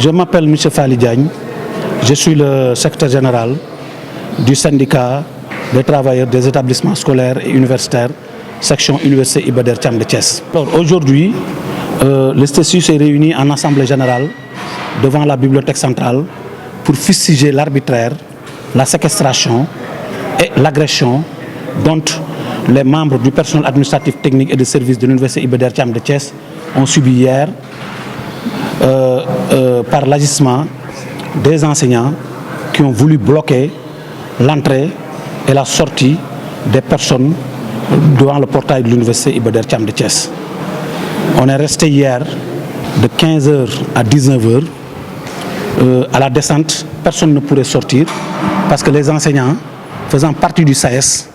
Je m'appelle M. Fali Diagne, je suis le secrétaire général du syndicat des travailleurs des établissements scolaires et universitaires, section Université Iba Der Thiam de Thiès. Aujourd'hui, le STSU s'est réuni en assemblée générale devant la bibliothèque centrale pour fustiger l'arbitraire, la séquestration et l'agression dont les membres du personnel administratif, technique et de service de l'Université Iba Der Thiam de Thiès ont subi hier par l'agissement des enseignants qui ont voulu bloquer l'entrée et la sortie des personnes devant le portail de l'Université Iba Der Thiam de Thiès. On est resté hier de 15h à 19h. À la descente, personne ne pourrait sortir parce que les enseignants faisant partie du SAES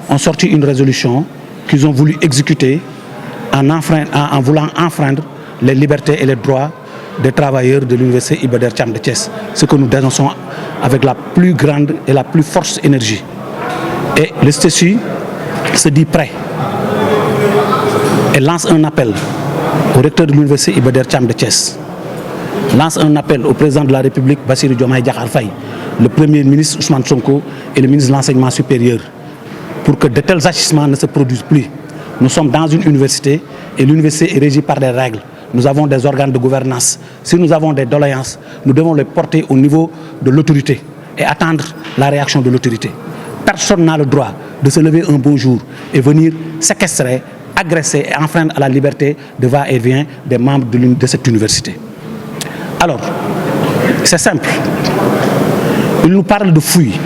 ont sorti une résolution qu'ils ont voulu exécuter en voulant enfreindre les libertés et les droits des travailleurs de l'Université Iba Der Thiam de Thiès. Ce que nous dénonçons avec la plus grande et la plus forte énergie. Et le STSU se dit prêt et lance un appel au recteur de l'Université Iba Der Thiam de Thiès, lance un appel au président de la République, Bassirou Diomaye Diakhar Faye, le premier ministre Ousmane Sonko et le ministre de l'Enseignement supérieur, pour que de tels agissements ne se produisent plus. Nous sommes dans une université et l'université est régie par des règles. Nous avons des organes de gouvernance. Si nous avons des doléances, nous devons les porter au niveau de l'autorité et attendre la réaction de l'autorité. Personne n'a le droit de se lever un beau jour et venir séquestrer, agresser et enfreindre à la liberté de va-et-vient des membres de cette université. Alors, c'est simple. Il nous parle de fouilles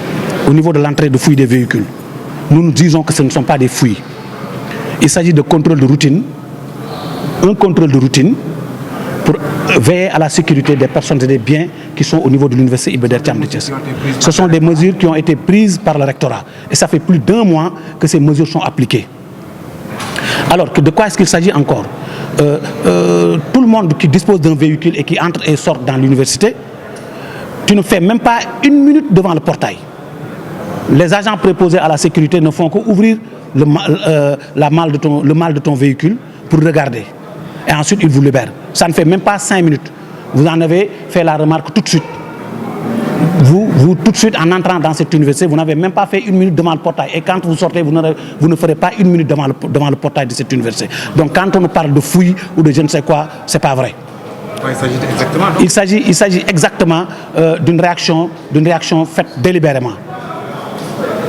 au niveau de l'entrée de fouilles des véhicules. Nous nous disons que ce ne sont pas des fouilles. Il s'agit de contrôle de routine, un contrôle de routine pour veiller à la sécurité des personnes et des biens qui sont au niveau de l'Université Iba Der Thiam de Thiès. Ce sont des mesures qui ont été prises par le rectorat et ça fait plus d'1 mois que ces mesures sont appliquées. Alors, de quoi est-ce qu'il s'agit encore? Tout le monde qui dispose d'un véhicule et qui entre et sort dans l'université, tu ne fais même pas 1 minute devant le portail. Les agents préposés à la sécurité ne font qu'ouvrir le mal de ton véhicule pour regarder. Et ensuite, ils vous libèrent. Ça ne fait même pas 5 minutes. Vous en avez fait la remarque tout de suite. Vous tout de suite, en entrant dans cette université, vous n'avez même pas fait 1 minute devant le portail. Et quand vous sortez, vous ne ferez pas 1 minute devant le portail de cette université. Donc quand on nous parle de fouilles ou de je ne sais quoi, ce n'est pas vrai. Il s'agit exactement d'une réaction faite délibérément.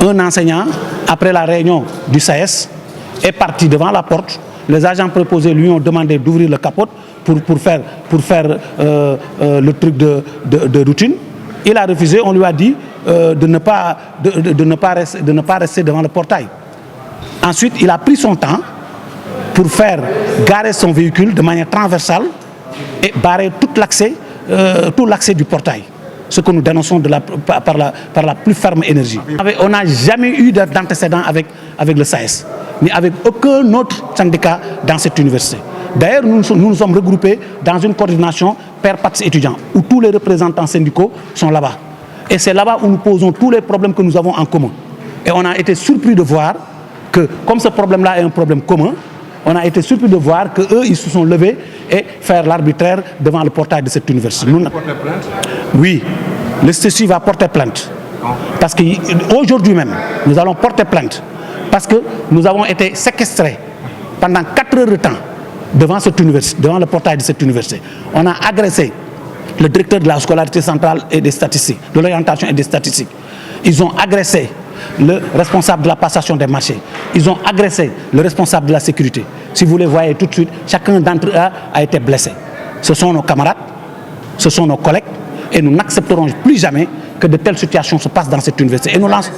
Un enseignant, après la réunion du SAES, est parti devant la porte. Les agents préposés lui ont demandé d'ouvrir le capot pour faire le truc de routine. Il a refusé, on lui a dit de ne pas rester devant le portail. Ensuite, il a pris son temps pour faire garer son véhicule de manière transversale et barrer tout l'accès du portail. Ce que nous dénonçons par la plus ferme énergie. On n'a jamais eu d'antécédent avec le SAES, ni avec aucun autre syndicat dans cette université. D'ailleurs, nous nous sommes regroupés dans une coordination Père Pax étudiants, où tous les représentants syndicaux sont là-bas. Et c'est là-bas où nous posons tous les problèmes que nous avons en commun. Et on a été surpris de voir que, comme ce problème-là est un problème commun, on a été surpris de voir qu'eux, ils se sont levés et faire l'arbitraire devant le portail de cette université. Vous portez plainte? Oui, le STSU va porter plainte. Parce qu'aujourd'hui même, nous allons porter plainte. Parce que nous avons été séquestrés pendant 4 heures de temps devant cette université, devant le portail de cette université. On a agressé le directeur de la scolarité centrale et des statistiques, de l'orientation et des statistiques. Ils ont agressé le responsable de la passation des marchés. Ils ont agressé le responsable de la sécurité. Si vous les voyez tout de suite, chacun d'entre eux a été blessé. Ce sont nos camarades, ce sont nos collègues, et nous n'accepterons plus jamais que de telles situations se passent dans cette université. Et nous lançons.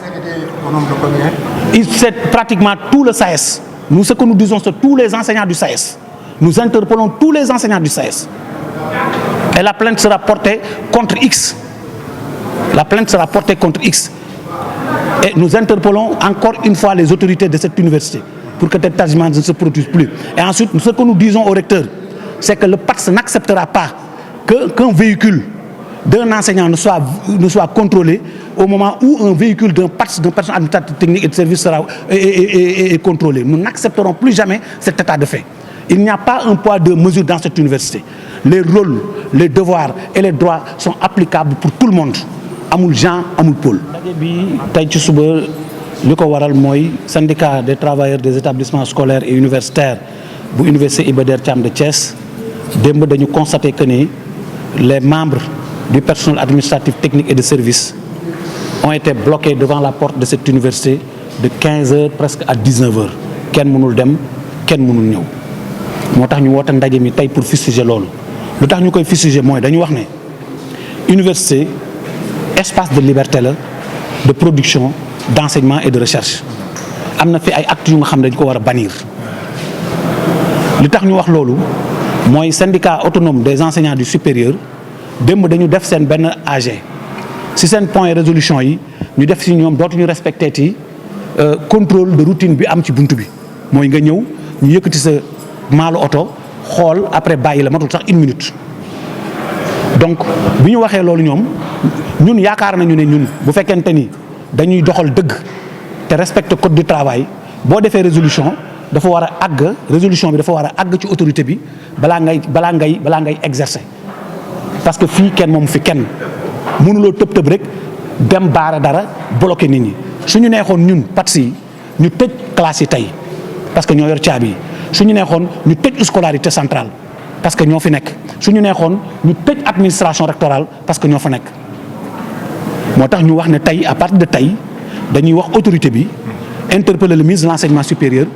C'est pratiquement tout le SAES. Nous, ce que nous disons, c'est tous les enseignants du SAES. Nous interpellons tous les enseignants du SAES. Et la plainte sera portée contre X. La plainte sera portée contre X. Et nous interpellons encore une fois les autorités de cette université pour que tel agissement ne se produise plus. Et ensuite, ce que nous disons au recteur, c'est que le PATS n'acceptera pas qu'un véhicule d'un enseignant ne soit contrôlé au moment où un véhicule d'un PATS, d'un personnel administratif technique et de service est contrôlé. Nous n'accepterons plus jamais cet état de fait. Il n'y a pas un poids deux mesures dans cette université. Les rôles, les devoirs et les droits sont applicables pour tout le monde. Amul Jean, amul Paul. Ndaje bi tey ci suba li ko waral mooy syndicat des travailleurs des établissements scolaires et universitaires bu université Iba Der Thiam de Thiès démb dañu constaté que ni les membres du personnel administratif, technique et de service ont été bloqués devant la porte de cette université de 15 heures presque à 19 heures. Kenn mënul dem, kenn mënul ñëw. Moo tax ñu woote ndaje mi tey pour fustiger loolu. Lu tax ñu koy fustiger mooy dañu wax ne université espace de liberté la, de production, d'enseignement et de recherche. Am na fi ay actes yu nga xam ne dañ ko war a bannir. Li tax ñu wax loolu mooy syndicat autonome des enseignants du supérieur démb dañu def seen benn AG si seen point résolution yi ñu def si ñoom dootuñu respecté ci contrôle de routine bi am ci buntu bi mooy nga ñëw ñu yëkkati sa maalu oto xool après bàyyi la matul sax 1 minute. Donc bi ñu waxee loolu ñun yaakaar nañu ne ñun bu fekkente ni dañuy doxal dëgg te respecter code du travail boo defee résolution dafa war a àgg résolution bi dafa war a àgg ci autorité bi balaa ngay exercer. Parce que fii kenn moom fi kenn mënuloo tëb rek dem baare dara bloqué nit ñi suñu neexoon ñun PATS yi ñu tëj classe yi tey parce que ñoo yor caabi yi suñu neexoon ñu tëj scolarité centrale parce que ñoo fi nekk suñu neexoon ñu tëj administration rectorale parce que ñoo fa nekk. moo tax ñu wax ne tey à partir de tey dañuy wax autorité bi interpeller le ministre de l'enseignement supérieur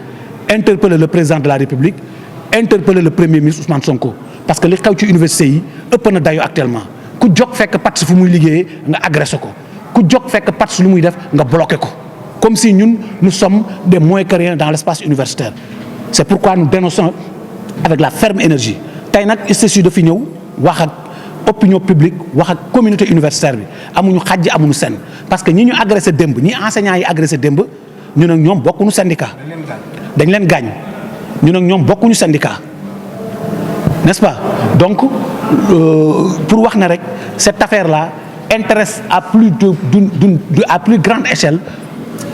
interpeller le président de la République interpeller le premier ministre Ousmane Sonko. Parce que li xew ci université yi ëpp na dayo actuellement ku jóg fekk PATS fu muy liggéeyee nga agressé ko ku jóg fekk PATS lu muy def nga bloqué ko comme si ñun nous sommes des moins que rien dans l'espace universitaire. C'est pourquoi nous dénonçons avec la ferme énergie tey nag ISTESU dafi ñëw wax ak opinion publique wax ak communauté universitaire bi amuñu xàjj amuñu seen parce que ñi ñu agressé démb ñi enseignants yi agressé démb ñun ak ñoom bokkuñu syndicat dañ leen gaañ ñun ak ñoom bokkuñu syndicat. N'est-ce pas? Donc, pour wax ne rek cette affaire-là intéresse à plus grande échelle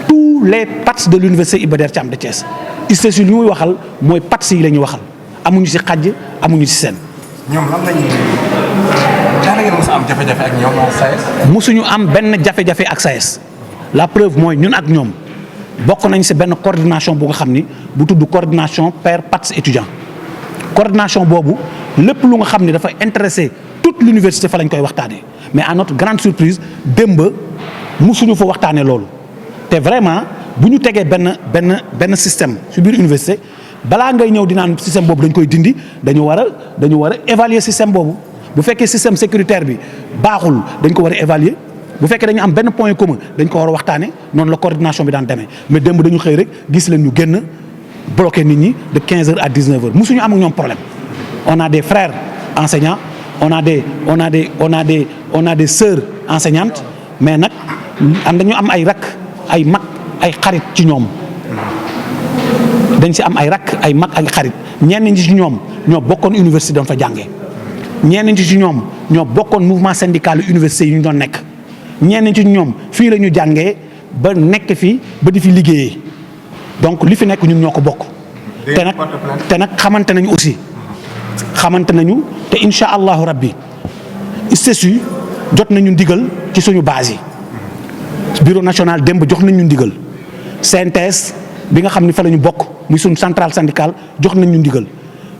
tous les PATS de l'université Iba Der Thiam de Thiès. ISTESU li muy waxal mooy PATS yi la ñuy waxal amuñu ci xàjj amuñu ci seen. ñoom lan la ñuy daanaka mos a am jafe-jafe ak ñoom ak SAES. mosuñu am benn jafe-jafe ak SAES la preuve mooy ñun ak ñoom bokk nañ ci benn coordination bu nga xam ni bu tudd coordination père PATS étudiant. Coordination boobu lépp lu nga xam ne dafa intéressé toute l'université fa lañ koy waxtaanee mais à notre grande surprise démb musuñu fa waxtaanee loolu te vraiment bu ñu tegee benn système ci biir université balaa ngay ñëw di naan système boobu dañ koy dindi dañu war a évaluer système boobu bu fekkee système sécuritaire bi baaxul dañ ko war a évaluer bu fekkee dañu am benn point commun dañ ko war a waxtaanee noonu la coordination bi daan demee mais démb dañu xëy rek gis leen ñu génn. Bloqué nit ñi de 15 heures à 19 heures musuñu am ak ñoom problème on a des frères enseignants on a des sœurs enseignantes mais nag dañu am ay rakk ay mag ay xarit ci ñoom dañ ci am ay rakk ay mag ay xarit ñenn ñi ci ñoom ñoo bokkoon université doon fa jàngee ñenn ñi ci ñoom ñoo bokkoon mouvement syndical université yi ñu doon nekk ñenn ñi ci ñoom fii la ñu jàngee ba nekk fi ba di fi liggéeyee. Donc li fi nekk ñun ñoo ko bokk te nag xamante nañu aussi xamante nañu te incha allahu rabbi ISTESU jot nañu ndigal ci suñu base yi bureau national démb jox nañu ndigal CNTS bi nga xam ni fa la ñu bokk muy suñu centrale syndicale jox nañu ndigal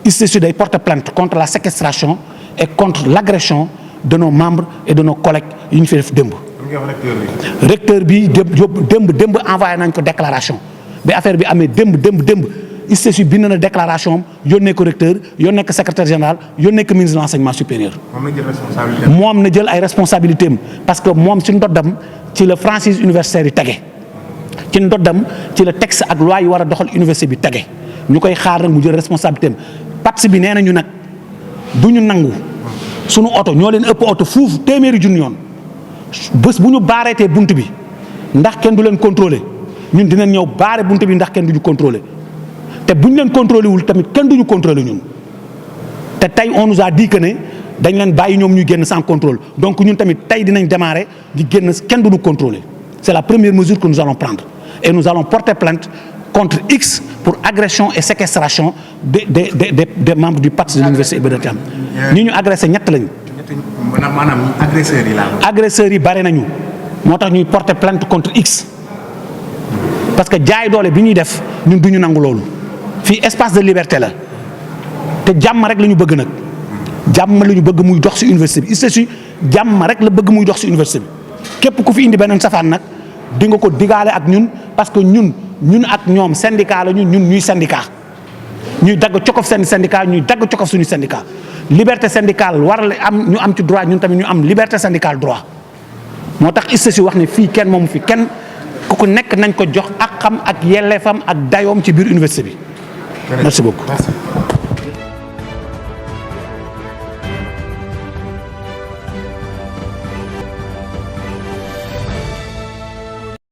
ISTESU day porter plainte contre la séquestration et contre l'agression de nos membres et de nos collègues yi ñu fi def démb. recteur bi démb envoyé nañ ko déclaration. bi affaire bi amee démb ISTESU bind na déclaration am yónnee ko recteur yónnee ko secrétaire général yónnee ko ministre de l'enseignement supérieur. moom na jël ay responsabilités am parce que moom ci ndoddam ci la franchise universitaire yi tege ci ndoddam ci la texte ak loi yi war a doxal université bi tege ñu koy xaar nag mu jël responsabilité am PATS bi nee nañu nag du ñu nangu sunu oto ñoo leen ëpp oto fuuf téeméeri junni yoon bés bu ñu baareetee bunt bi ndax kenn du leen contrôler. ñun dinañ ñëw baare bunte bi ndax kenn duñu contrôler te buñ leen contrôler wul tamit kenn duñu contrôler ñun te tey on nous a dit que ne dañ leen bàyyi ñoom ñu génn sans contrôle donc ñun tamit tey dinañ démarrer di génn kenn duñu contrôler c'est la première mesure que nous allons prendre et nous allons porter plainte contre X pour pour agression et séquestration des membres du PATS de l'université Iba Der Thiam. ñi ñu agressé ñett lañu. maanaam agresseurs yi laa. agresseurs yi bare nañu moo tax ñuy porter plainte contre X parce que jaay doole bi ñuy def ñun du ñu nangu loolu fii espace de liberté la te jàmm rek la ñu bëgg nag jàmm la ñu bëgg muy dox ci université bi ISTESU jàmm rek la bëgg muy dox ci université bi képp ku fi indi beneen safaan nag di nga ko digaale ak ñun parce que ñun ak ñoom syndicat la ñun ñuy syndicat ñuy dagg cokof seen syndicat ñuy dagg cokof suñu syndicat liberté syndicale war la am ñu am ci droit ñun tamit ñu am liberté syndicale droit moo tax ISTESU wax ne fii kenn moomu fi kenn ku nekk nañ ko jox ak xam ak yelleefam ak dayoom ci biir université bi. merci beaucoup.